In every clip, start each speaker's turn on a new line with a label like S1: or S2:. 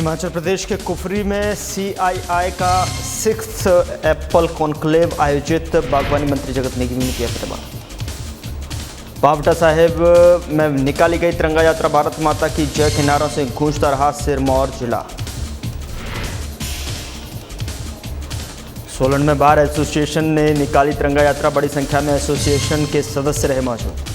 S1: हिमाचल प्रदेश के कुफरी में CII का 6th एप्पल कॉन्क्लेव आयोजित। बागवानी मंत्री जगत नेगी ने किया प्रतिभाग। पावटा साहिब में निकाली गई तिरंगा यात्रा भारत माता की जय के नारों से गूंजता रहा सिरमौर जिला। सोलन में बार एसोसिएशन ने निकाली तिरंगा यात्रा, बड़ी संख्या में एसोसिएशन के सदस्य रहे मौजूद।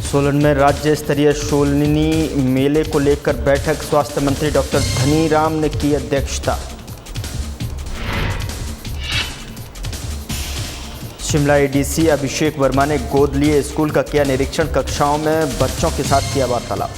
S1: सोलन में राज्य स्तरीय शूलिनी मेले को लेकर बैठक, स्वास्थ्य मंत्री डॉक्टर धनीराम ने की अध्यक्षता। शिमला ADC अभिषेक वर्मा ने गोद लिए स्कूल का किया निरीक्षण, कक्षाओं में बच्चों के साथ किया वार्तालाप।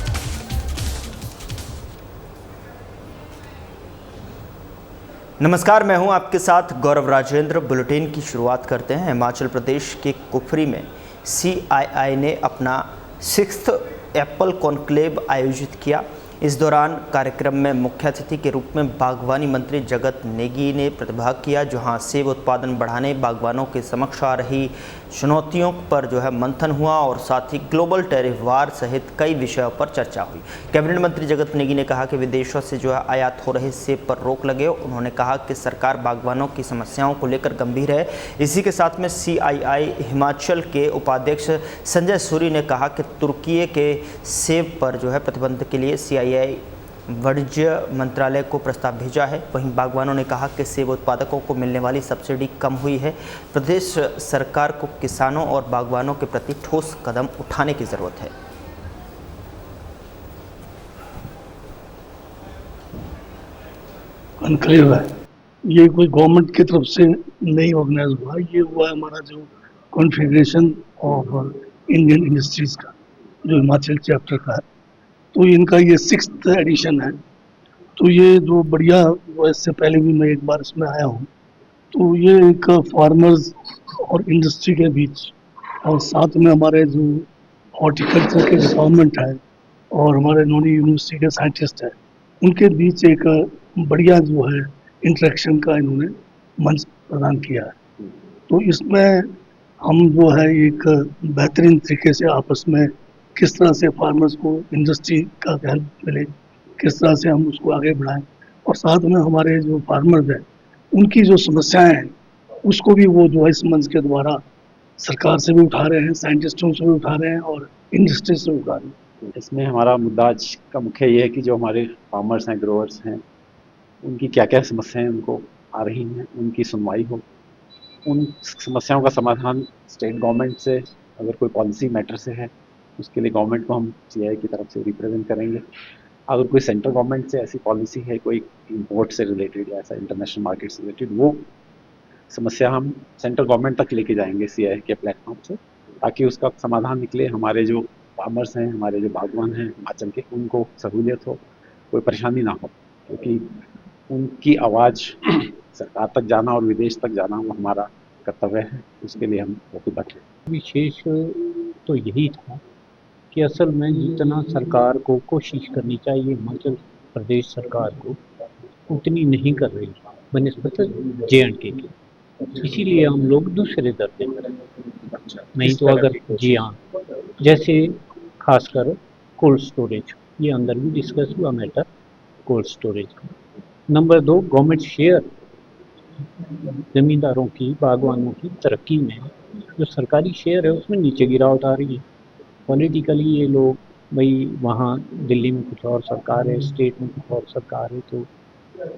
S1: नमस्कार, मैं हूं आपके साथ गौरव राजेंद्र। बुलेटिन की शुरुआत करते हैं। हिमाचल प्रदेश के कुफरी में CII ने अपना 6th एप्पल कॉन्क्लेव आयोजित किया। इस दौरान कार्यक्रम में मुख्य अतिथि के रूप में बागवानी मंत्री जगत नेगी ने प्रतिभाग किया, जहां सेब उत्पादन बढ़ाने, बागवानों के समक्ष आ रही चुनौतियों पर मंथन हुआ और साथ ही ग्लोबल टैरिफ वार सहित कई विषयों पर चर्चा हुई। कैबिनेट मंत्री जगत नेगी ने कहा कि विदेशों से आयात हो रहे सेब पर रोक लगे। उन्होंने कहा कि सरकार बागवानों की समस्याओं को लेकर गंभीर है। इसी के साथ में CII हिमाचल के उपाध्यक्ष संजय सूरी ने कहा कि तुर्की के सेब पर प्रतिबंध के लिए CII वाणिज्य मंत्रालय को प्रस्ताव भेजा है। वहीं बागवानों ने कहा कि सेब उत्पादकों को मिलने वाली सब्सिडी कम हुई है। प्रदेश सरकार को किसानों और बागवानों के प्रति ठोस कदम उठाने की जरूरत है।
S2: कॉन्क्लेव है, ये कोई गवर्नमेंट की तरफ से नहीं ऑर्गेनाइज हुआ, ये हुआ हमारा जो कॉन्फेडरेशन ऑफ इंडियन इंडस्ट्रीज का जो हिमाचल चैप्टर का है। तो इनका ये 6th एडिशन है। तो ये जो बढ़िया, इससे पहले भी मैं एक बार इसमें आया हूँ। तो ये एक फार्मर्स और इंडस्ट्री के बीच और साथ में हमारे जो हॉर्टिकल्चर के डिपार्टमेंट है और हमारे नोनी यूनिवर्सिटी के साइंटिस्ट हैं, उनके बीच एक बढ़िया इंटरेक्शन का इन्होंने मंच प्रदान किया है। तो इसमें हम एक बेहतरीन तरीके से आपस में किस तरह से फार्मर्स को इंडस्ट्री का हेल्प मिले, किस तरह से हम उसको आगे बढ़ाएं, और साथ में हमारे जो फार्मर्स हैं उनकी जो समस्याएं हैं उसको भी वो इस मंच के द्वारा सरकार से भी उठा रहे हैं, साइंटिस्टों से भी उठा रहे हैं और इंडस्ट्री से उठा रहे हैं।
S3: इसमें हमारा मुद्दा आज का मुख्य ये है कि जो हमारे फार्मर्स हैं, ग्रोअर्स हैं, उनकी क्या क्या समस्याएं उनको आ रही हैं, उनकी सुनवाई हो। उन समस्याओं का समाधान स्टेट गवर्नमेंट से अगर कोई पॉलिसी मैटर से है, उसके लिए गवर्नमेंट को हम CII की तरफ से रिप्रेजेंट करेंगे। अगर कोई सेंट्रल गवर्नमेंट से ऐसी पॉलिसी है, कोई इंपोर्ट से रिलेटेड या ऐसा इंटरनेशनल मार्केट से रिलेटेड, वो समस्या हम सेंट्रल गवर्नमेंट तक लेके जाएंगे CII के प्लेटफॉर्म से, ताकि उसका समाधान निकले। हमारे जो फार्मर्स हैं, हमारे जो बागवान हैं हिमाचल के, उनको सहूलियत हो, कोई परेशानी ना हो, क्योंकि उनकी आवाज़ सरकार तक जाना और विदेश तक जाना वो हमारा कर्तव्य है। उसके लिए हम प्रतिबद्ध हैं।
S4: विशेष तो यही था कि असल में जितना सरकार को कोशिश करनी चाहिए हिमाचल प्रदेश सरकार को, उतनी नहीं कर रही बनिस्बत J&K की। इसीलिए हम लोग दूसरे दर्जे में नहीं तो अगर जी हाँ, जैसे खासकर कोल्ड स्टोरेज, ये अंदर भी डिस्कस हुआ मैटर कोल्ड स्टोरेज का। नंबर 2, गवर्नमेंट शेयर, ज़मींदारों की, बागवानों की तरक्की में जो सरकारी शेयर है उसमें नीचे गिरावट आ रही है। पॉलिटिकली ये लोग भाई वहाँ दिल्ली में कुछ और सरकार है, स्टेट में कुछ और सरकार है, तो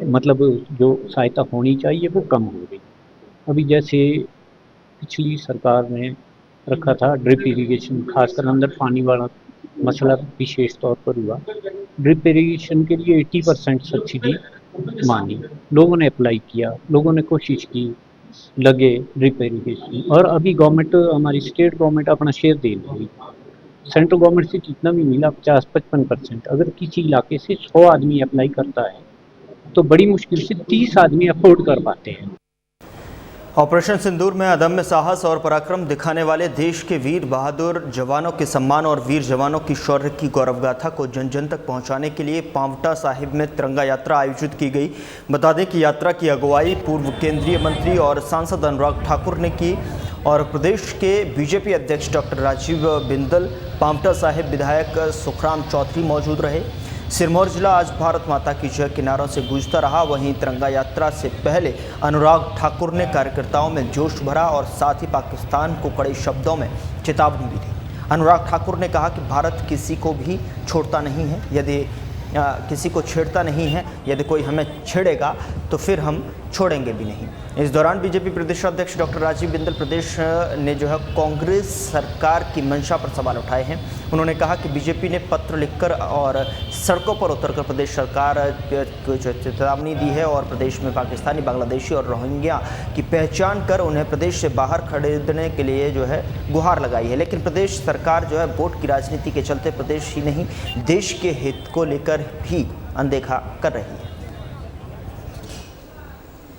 S4: मतलब जो सहायता होनी चाहिए वो कम हो रही। अभी जैसे पिछली सरकार ने रखा था ड्रिप इरिगेशन, खासकर अंदर पानी वाला मसला विशेष तौर पर हुआ। ड्रिप इरिगेशन के लिए 80% सब्सिडी मानी, लोगों ने अप्लाई किया, लोगों ने कोशिश की, लगे ड्रिप इरिगेशन। और अभी गवर्नमेंट, हमारी स्टेट गवर्नमेंट अपना शेयर दे रही। सेंट्रल गवर्नमेंट से जितना भी मिला 50-55%, अगर किसी इलाके से 100 आदमी अप्लाई करता है तो बड़ी मुश्किल से 30 आदमी अफोर्ड कर पाते हैं।
S1: ऑपरेशन सिंदूर में अदम्य साहस और पराक्रम दिखाने वाले देश के वीर बहादुर जवानों के सम्मान और वीर जवानों की शौर्य की गौरवगाथा को जन जन तक पहुंचाने के लिए पावटा साहिब में तिरंगा यात्रा आयोजित की गई। बता दें कि यात्रा की अगुवाई पूर्व केंद्रीय मंत्री और सांसद अनुराग ठाकुर ने की और प्रदेश के बीजेपी अध्यक्ष डॉक्टर राजीव बिंदल, पांवटा साहिब विधायक सुखराम चौधरी मौजूद रहे। सिरमौर जिला आज भारत माता की जय के नारों से गूंजता रहा। वहीं तिरंगा यात्रा से पहले अनुराग ठाकुर ने कार्यकर्ताओं में जोश भरा और साथ ही पाकिस्तान को कड़े शब्दों में चेतावनी भी दी। अनुराग ठाकुर ने कहा कि भारत किसी को भी छोड़ता नहीं है, यदि किसी को छेड़ता नहीं है, यदि कोई हमें छेड़ेगा तो फिर हम छोड़ेंगे भी नहीं। इस दौरान बीजेपी प्रदेश अध्यक्ष डॉक्टर राजीव बिंदल प्रदेश ने जो है कांग्रेस सरकार की मंशा पर सवाल उठाए हैं। उन्होंने कहा कि बीजेपी ने पत्र लिखकर और सड़कों पर उतरकर प्रदेश सरकार को चेतावनी दी है और प्रदेश में पाकिस्तानी, बांग्लादेशी और रोहिंग्या की पहचान कर उन्हें प्रदेश से बाहर खरीदने के लिए जो है गुहार लगाई है। लेकिन प्रदेश सरकार जो है वोट की राजनीति के चलते प्रदेश ही नहीं देश के हित को लेकर भी अनदेखा कर रही है।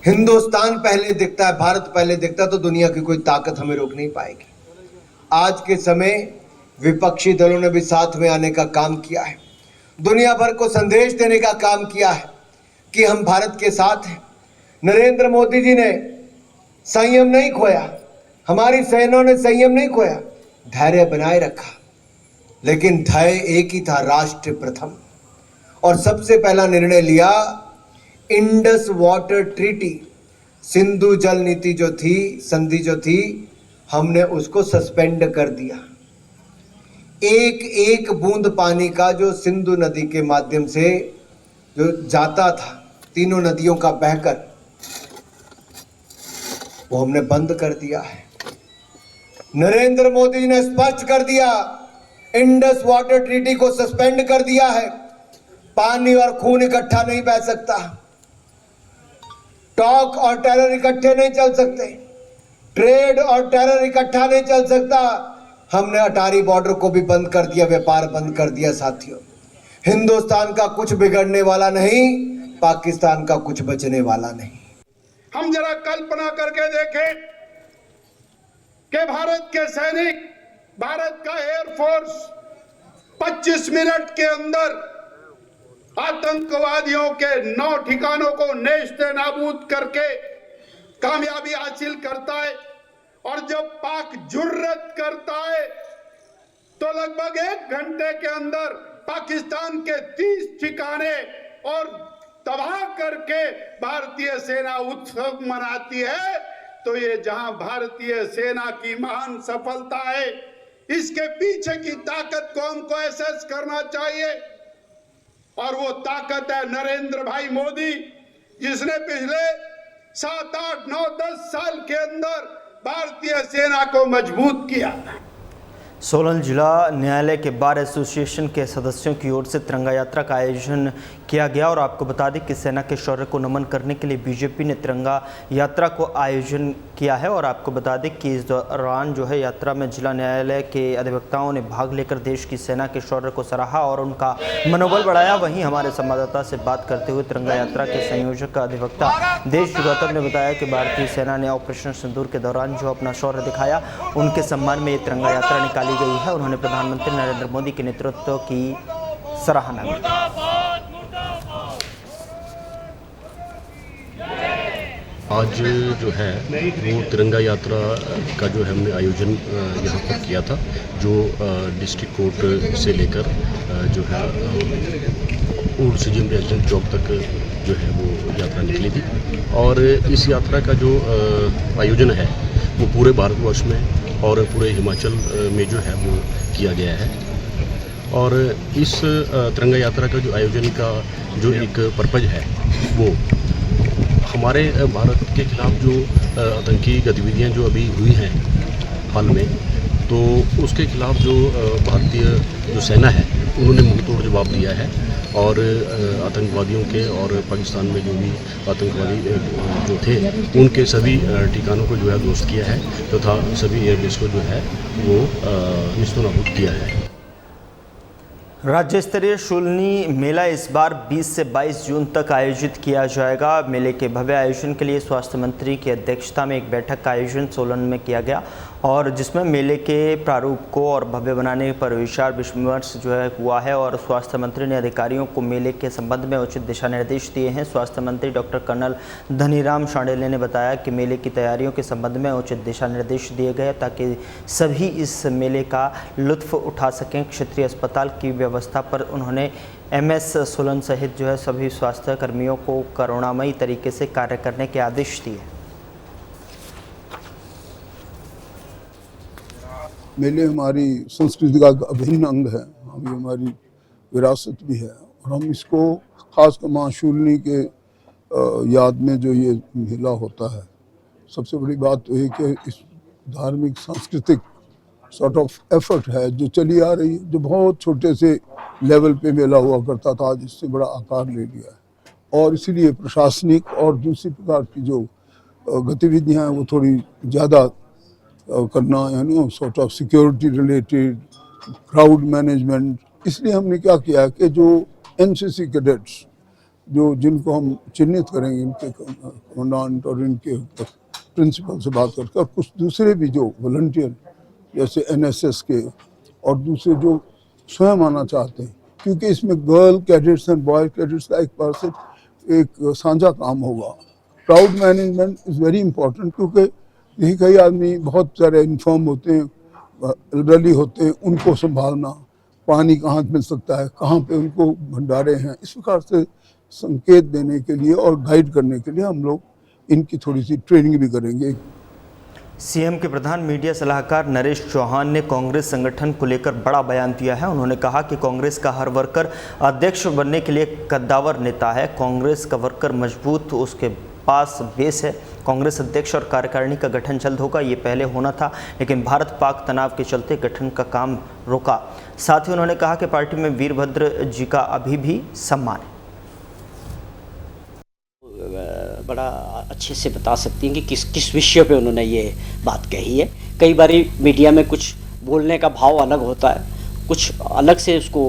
S5: हिंदुस्तान पहले दिखता है, भारत पहले दिखता तो दुनिया की कोई ताकत हमें रोक नहीं पाएगी। आज के समय विपक्षी दलों ने भी साथ में आने का काम किया है, दुनिया भर को संदेश देने का काम किया है कि हम भारत के साथ हैं। नरेंद्र मोदी जी ने संयम नहीं खोया, हमारी सेना ने संयम नहीं खोया, धैर्य बनाए रखा। लेकिन ध्येय एक ही था, राष्ट्र प्रथम। और सबसे पहला निर्णय लिया इंडस वाटर ट्रीटी, सिंधु जल नीति जो थी, संधि जो थी, हमने उसको सस्पेंड कर दिया। एक एक बूंद पानी का जो सिंधु नदी के माध्यम से जो जाता था, तीनों नदियों का बहकर, वो हमने बंद कर दिया है। नरेंद्र मोदी जी ने स्पष्ट कर दिया, इंडस वाटर ट्रीटी को सस्पेंड कर दिया है। पानी और खून इकट्ठा नहीं बह सकता, टॉक और टेरर इकट्ठे नहीं चल सकते, ट्रेड और टेरर इकट्ठा नहीं चल सकता। हमने अटारी बॉर्डर को भी बंद कर दिया, व्यापार बंद कर दिया। साथियों, हिंदुस्तान का कुछ बिगड़ने वाला नहीं, पाकिस्तान का कुछ बचने वाला नहीं।
S6: हम जरा कल्पना करके देखें कि भारत के सैनिक, भारत का एयरफोर्स 25 मिनट के अंदर आतंकवादियों के 9 ठिकानों को नेश्ते नाबूद करके कामयाबी हासिल करता है। और जब पाक जुर्रत करता है तो लगभग 1 घंटे के अंदर पाकिस्तान के 30 ठिकाने और तबाह करके भारतीय सेना उत्सव मनाती है। तो ये जहां भारतीय सेना की महान सफलता है, इसके पीछे की ताकत को हमको एहसास करना चाहिए। और वो ताकत है नरेंद्र भाई मोदी, जिसने पिछले 7, 8, 9, 10 साल के अंदर भारतीय सेना को मजबूत किया।
S1: सोलन जिला न्यायालय के बार एसोसिएशन के सदस्यों की ओर से तिरंगा यात्रा का आयोजन किया गया और आपको बता दें कि सेना के शौर्य को नमन करने के लिए बीजेपी ने तिरंगा यात्रा को आयोजन किया है। और आपको बता दें कि इस दौरान जो है यात्रा में जिला न्यायालय के अधिवक्ताओं ने भाग लेकर देश की सेना के शौर्य को सराहा और उनका मनोबल बढ़ाया। वहीं हमारे संवाददाता से बात करते हुए तिरंगा यात्रा के संयोजक अधिवक्ता देश गौतम ने बताया कि भारतीय सेना ने ऑपरेशन सिंदूर के दौरान जो अपना शौर्य दिखाया, उनके सम्मान में ये तिरंगा यात्रा निकाली गई है। उन्होंने प्रधानमंत्री नरेंद्र मोदी के नेतृत्व की सराहना की।
S7: आज जो है वो तिरंगा यात्रा का जो है हमने आयोजन यहाँ पर किया था, जो डिस्ट्रिक्ट कोर्ट से लेकर जो है ओल्ड सीजीएम रेजिडेंट चौक तक जो है वो यात्रा निकली थी। और इस यात्रा का जो आयोजन है वो पूरे भारतवर्ष में और पूरे हिमाचल में जो है वो किया गया है। और इस तिरंगा यात्रा का जो आयोजन का जो एक पर्पज है वो हमारे भारत के खिलाफ जो आतंकी गतिविधियां जो अभी हुई हैं हाल में, तो उसके खिलाफ जो भारतीय जो सेना है उन्होंने मुंहतोड़ जवाब दिया है। और आतंकवादियों के और पाकिस्तान में जो भी आतंकवादी जो थे उनके सभी ठिकानों को जो है ध्वस्त किया है तथा सभी एयरबेस को जो है वो निस्तनाबूद किया है।
S1: राज्य स्तरीय शूलनी मेला इस बार 20 से 22 जून तक आयोजित किया जाएगा। मेले के भव्य आयोजन के लिए स्वास्थ्य मंत्री की अध्यक्षता में एक बैठक का आयोजन सोलन में किया गया और जिसमें मेले के प्रारूप को और भव्य बनाने पर विचार विमर्श जो है हुआ है। और स्वास्थ्य मंत्री ने अधिकारियों को मेले के संबंध में उचित दिशा निर्देश दिए हैं। स्वास्थ्य मंत्री डॉक्टर कर्नल धनीराम शांडिल्य ने बताया कि मेले की तैयारियों के संबंध में उचित दिशा निर्देश दिए गए ताकि सभी इस मेले का लुत्फ उठा सकें। क्षेत्रीय अस्पताल की व्यवस्था पर उन्होंने MS सोलन सहित जो है सभी स्वास्थ्य कर्मियों को करुणामयी तरीके से कार्य करने के आदेश दिए।
S8: मेले हमारी संस्कृति का अभिन्न अंग है, हमारी विरासत भी है और हम इसको खासकर माँ शूलिनी के याद में जो ये मेला होता है, सबसे बड़ी बात तो है कि इस धार्मिक सांस्कृतिक सॉर्ट ऑफ एफर्ट है जो चली आ रही है, जो बहुत छोटे से लेवल पे मेला हुआ करता था, आज इससे बड़ा आकार ले लिया है। और इसीलिए प्रशासनिक और दूसरी प्रकार की जो गतिविधियां हैं वो थोड़ी ज़्यादा करना, यानी sort of security related, crowd management. इसलिए हमने क्या किया कि जो NCC कैडेट्स जो जिनको हम चिन्हित करेंगे, इनके कमांडेंट और इनके प्रिंसिपल से बात करके, और कुछ दूसरे भी जो वॉलंटियर जैसे NSS के और दूसरे जो स्वयं आना चाहते हैं, क्योंकि इसमें girl cadets and boy cadets का एक बार से एक साझा काम होगा। Crowd management is very important, क्योंकि यही कई आदमी बहुत सारे इन्फॉर्म होते हैं, एल्डरली होते हैं, उनको संभालना, पानी कहाँ मिल सकता है, कहाँ पे उनको भंडारे हैं, इस प्रकार से संकेत देने के लिए और गाइड करने के लिए हम लोग इनकी थोड़ी सी ट्रेनिंग भी करेंगे।
S1: सीएम के प्रधान मीडिया सलाहकार नरेश चौहान ने कांग्रेस संगठन को लेकर बड़ा बयान दिया है। उन्होंने कहा कि कांग्रेस का हर वर्कर अध्यक्ष बनने के लिए कद्दावर नेता है। कांग्रेस का वर्कर मजबूत, उसके पास बेस है। कांग्रेस अध्यक्ष और कार्यकारिणी का गठन जल्द होगा, ये पहले होना था, लेकिन भारत पाक तनाव के चलते गठन का काम रोका। साथ ही उन्होंने कहा कि पार्टी में वीरभद्र जी का अभी भी सम्मान है।
S9: बड़ा अच्छे से बता सकती हैं कि किस विषय पे उन्होंने ये बात कही है। कई बार मीडिया में कुछ बोलने का भाव अलग होता है, कुछ अलग से उसको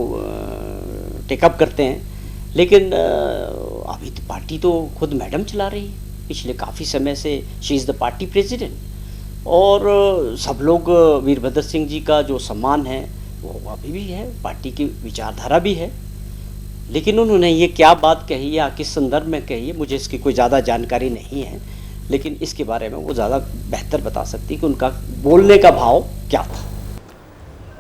S9: टेकअप करते हैं, लेकिन अभी तो पार्टी तो खुद मैडम चला रही है पिछले काफ़ी समय से। She is the party president और सब लोग वीरभद्र सिंह जी का जो सम्मान है वो अभी भी है, पार्टी की विचारधारा भी है। लेकिन उन्होंने ये क्या बात कही या किस संदर्भ में कही है, मुझे इसकी कोई ज़्यादा जानकारी नहीं है, लेकिन इसके बारे में वो ज़्यादा बेहतर बता सकती कि उनका बोलने का भाव क्या था।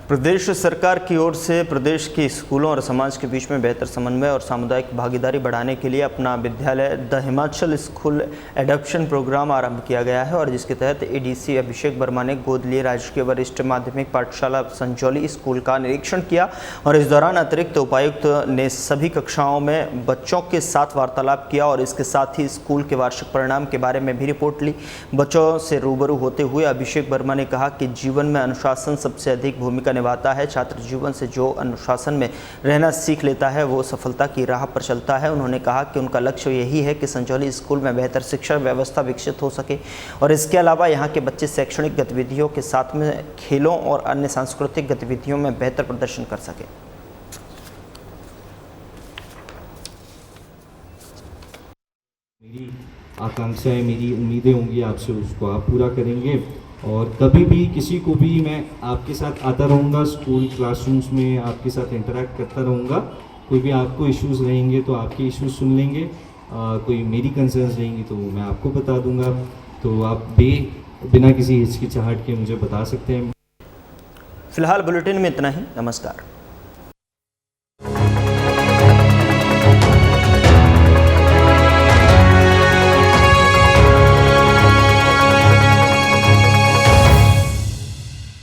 S1: प्रदेश सरकार की ओर से प्रदेश के स्कूलों और समाज के बीच में बेहतर समन्वय और सामुदायिक भागीदारी बढ़ाने के लिए अपना विद्यालय the Himachal school adoption program आरंभ किया गया है और जिसके तहत ADC अभिषेक वर्मा ने गोद लिए राजकीय वरिष्ठ माध्यमिक पाठशाला संजौली स्कूल का निरीक्षण किया और इस दौरान अतिरिक्त उपायुक्त ने सभी कक्षाओं में बच्चों के साथ वार्तालाप किया और इसके साथ ही स्कूल के वार्षिक परिणाम के बारे में भी रिपोर्ट ली। बच्चों से रूबरू होते हुए अभिषेक वर्मा ने कहा कि जीवन में अनुशासन सबसे अधिक भूमिका निभाता है। छात्र जीवन से जो अनुशासन में रहना सीख लेता है वो सफलता की राह पर चलता है। उन्होंने कहा कि उनका लक्ष्य यही है कि संजौली स्कूल में बेहतर शिक्षा व्यवस्था विकसित हो सके और इसके अलावा यहाँ के बच्चे शैक्षणिक गतिविधियों के साथ में खेलों और अन्य सांस्कृतिक गतिविधियों में बेहतर प्रदर्शन कर सके।
S10: मेरी आकांक्षाएं, मेरी उम्मीदें होंगी आपसे, उसको आप पूरा करेंगे और कभी भी किसी को भी मैं आपके साथ आता रहूँगा, स्कूल क्लासरूम्स में आपके साथ इंटरेक्ट करता रहूँगा। कोई भी आपको इश्यूज़ रहेंगे तो आपके इश्यूज़ सुन लेंगे, कोई मेरी कंसर्न्स रहेंगी तो मैं आपको बता दूँगा, तो आप बिना किसी हिचकिचाहट के मुझे बता सकते हैं।
S1: फिलहाल बुलेटिन में इतना ही। नमस्कार।